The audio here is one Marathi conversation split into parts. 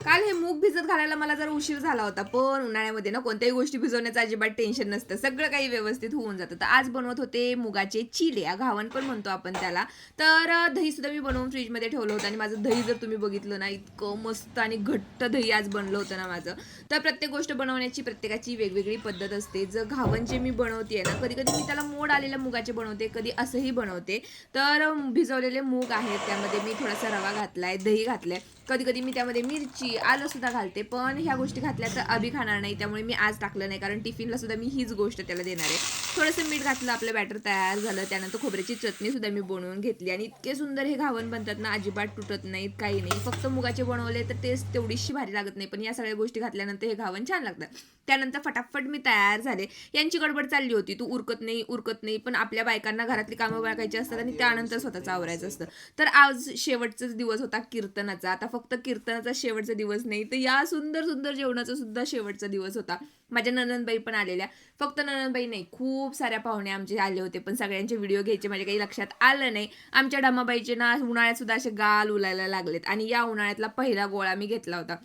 काल हे मूग भिजत घालायला मला जरा उशीर झाला होता, पण उन्हाळ्यामध्ये ना कोणत्याही गोष्टी भिजवण्याचं अजिबात टेन्शन नसतं, सगळं काही व्यवस्थित होऊन जातं. तर आज बनवत होते मुगाचे चिले, घावण पण म्हणतो आपण त्याला. तर दही सुद्धा मी बनवून फ्रीजमध्ये ठेवलं होतं आणि माझं दही जर तुम्ही बघितलं ना, इतकं मस्त आणि घट्ट दही आज बनलं होतं ना माझं. तर प्रत्येक गोष्ट बनवण्याची प्रत्येकाची वेगवेगळी पद्धत असते. जर घावण जे मी बनवते ना, कधी कधी मी त्याला मोड आलेल्या मुगाचे बनवते, कधी असंही बनवते. तर भिजवलेले मूग आहेत, त्यामध्ये मी थोडासा रवा घातलाय, दही घातलंय, कधी कधी मी त्यामध्ये मिरची आलं सुद्धा घालते, पण ह्या गोष्टी घातल्या तर अभि खाणार नाही, त्यामुळे मी आज टाकलं नाही, कारण टिफिनला सुद्धा मी हीच गोष्ट त्याला देणार आहे. थोडंसं मीठ घातलं, आपलं बॅटर तयार झालं. त्यानंतर खोबऱ्याची चटणी सुद्धा मी बनवून घेतली आणि इतके सुंदर हे घावण बनतात ना, अजिबात तुटत नाहीत, काही नाही. फक्त मुगाचे बनवले तर टेस्ट तेवढीशी भारी लागत नाही, पण या सगळ्या गोष्टी घातल्यानंतर हे घावण छान लागतं. त्यानंतर फटाफट मी तयार झाले. यांची गडबड चालली होती, तू उरकत नाही उरकत नाही, पण आपल्या बायकांना घरातली कामं बघायची असतात आणि त्यानंतर स्वतःचं आवरायचं असतं. तर आज शेवटचाच दिवस होता कीर्तनाचा. आता फक्त कीर्तनाचा शेवटचा दिवस नाही, तर या सुंदर सुंदर जेवणाचा सुद्धा शेवटचा दिवस होता. माझ्या ननंदबाई पण आलेल्या. फक्त ननंदबाई नाही, खूप साऱ्या पाहुणे आमचे आले होते, पण सगळ्यांचे व्हिडिओ घ्यायचे माझ्या काही लक्षात आलं नाही. आमच्या डमाबाईचे ना उन्हाळ्यात सुद्धा असे गाल उलायला लागलेत आणि या उन्हाळ्यातला पहिला गोळा मी घेतला होता.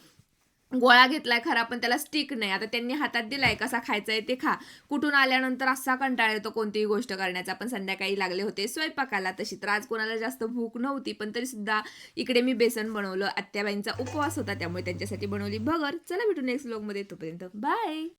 गोळा घेतलाय खरा, पण त्याला स्टिक नाही. आता त्यांनी हातात दिलाय, कसा खायचा आहे ते खा. कुठून आल्यानंतर असा कंटाळा येतो कोणतीही गोष्ट करण्याचा. पण संध्याकाळी लागले होते स्वयंपाकाला. तशी तर आज कोणाला जास्त भूक नव्हती, पण तरी सुद्धा इकडे मी बेसन बनवलं. आत्याबाईंचा उपवास होता, त्यामुळे त्यांच्यासाठी बनवली भगर. चला भेटू नेक्स्ट व्लॉगमध्ये, तोपर्यंत बाय.